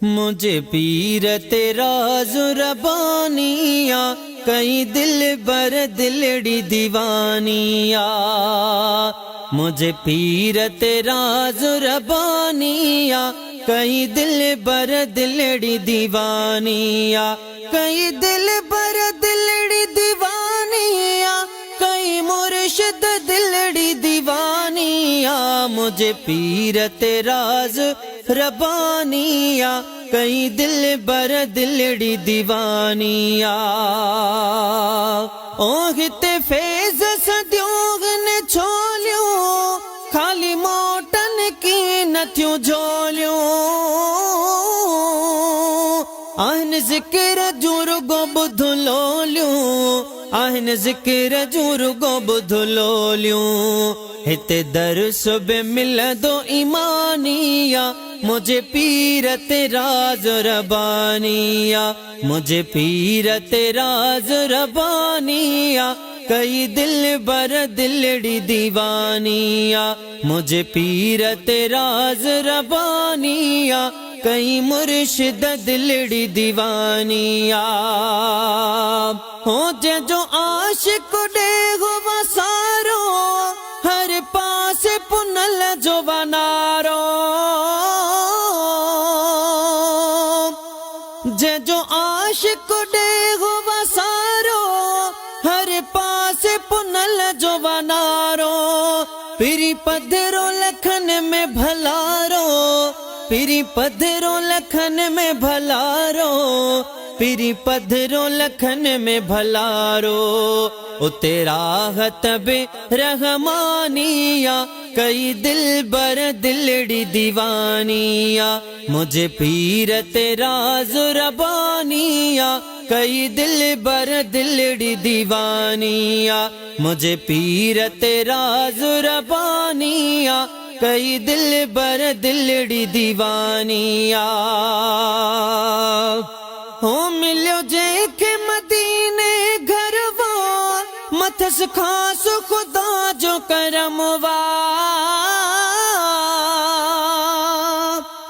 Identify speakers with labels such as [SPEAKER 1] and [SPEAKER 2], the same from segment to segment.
[SPEAKER 1] मुझे पीर तेरा जुरबानिया कई दिल बर दिलड़ी दीवानिया। मुझे पीर तेरा जुरबानिया कई दिल बर दिलड़ी दीवानिया। कई दिल बर दिलड़ी दीवानिया कई मुर्शिद दिलड़ी दीवानिया। मुझे पीर तेरा रबानिया कई दिल बर दिलड़ी दीवानिया। ओहिते फेज सद्योग ने छोलियो खाली मोटन की नथियों झोलियो। आहन जिक्र जुर्गो बुध लोलियो आहन जिक्र जुर्गो बुध लोलियो। हिते दर्स बे मिल दो ईमानिया मुझे पीर तेरा जुरबानिया। मुझे पीर तेरा जुरबानिया कई दिल बर दिलड़ी दीवानिया। मुझे पीर तेरा जुरबानिया कई मुर्शिद दिलड़ी दीवानिया। हो जो आशिक डेगो वसारो हर पास पुनल जो बनारो। जो आशिक डेगो वसारो हर पास पुनल जो बनारो। पिरी पधरो लखन में भलारो पिरी पधरो लखन में भलारो। पिरी पधरो लखन में भलारो। उते राहत बे रहमानिया कई दिल बर दिलड़ी दीवानिया। मुझे पीर तेरा जुरबानिया कई दिल बर दिलड़ी दीवानिया। मुझे पीर तेरा जुरबानिया कई दिल बर दिलड़ी दीवानिया। हो मिलो जे के मदीने घरवा मथस खास खुदा जो करमवा।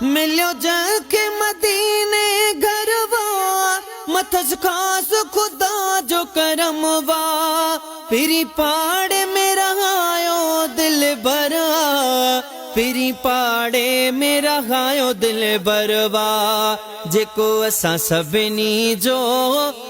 [SPEAKER 1] मिलो जे के मदीने घरवा मथस खास खुदा जो करमवा। पिरी पाड़े में रहायो दिल भरा पिरी पाड़े में रहायो दिल बरवा। जेको असा सभिनी जो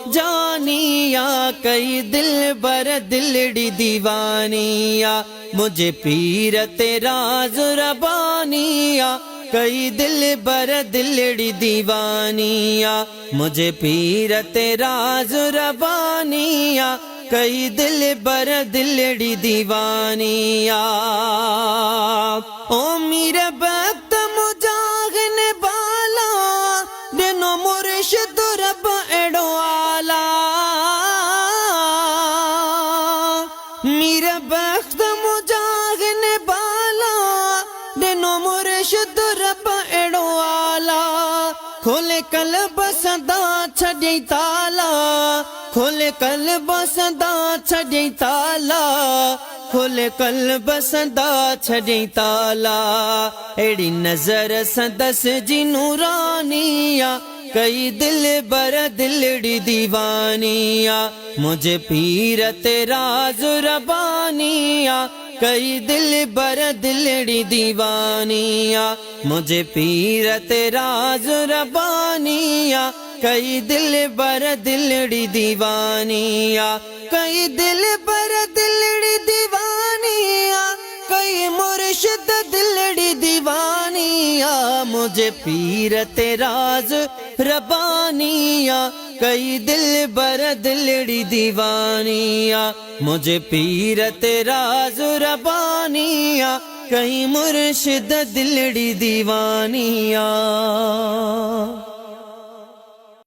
[SPEAKER 1] जानिया कई दिल बर दिलड़ी दीवानिया। मुझे पीर तेरा जुरबानिया कई दिल बर दिलड़ी दीवानिया। मुझे पीर तेरा जुरबानिया कई दिल बर दिलड़ी दीवानिया। ओ मेरा भक्त मुजाहिन बाला दिनो मुर्शिद रब एड़ो आला। मेरा भक्त मुजाहिन बाला दिनो मुर्शिद रब एड़ो आला। खोले कल्ब सदा छॾे ताला खोले कल्ब सदा छॾे ताला। खोले कल्ब सदा छॾे ताला। एड़ी नजर सदस जी नूरानिया कई दिल बर दिलड़ी दीवानिया। मुझे पीर तेरा जुरबानिया कई दिल बर दिलड़ी दीवानिया। मुझे पीर तेरा जुरबानिया कई दिल बर दिलड़ी दीवानिया। कई दिल बर दिलड़ी दीवानिया कई मुर्शिद दिलड़ी दीवानिया। मुझे पीर तेरा रबानिया कई दिल बर दिलड़ी दीवानिया। मुझे पीर तेरा रबानिया कई मुर्शिद दिलड़ी दीवानिया।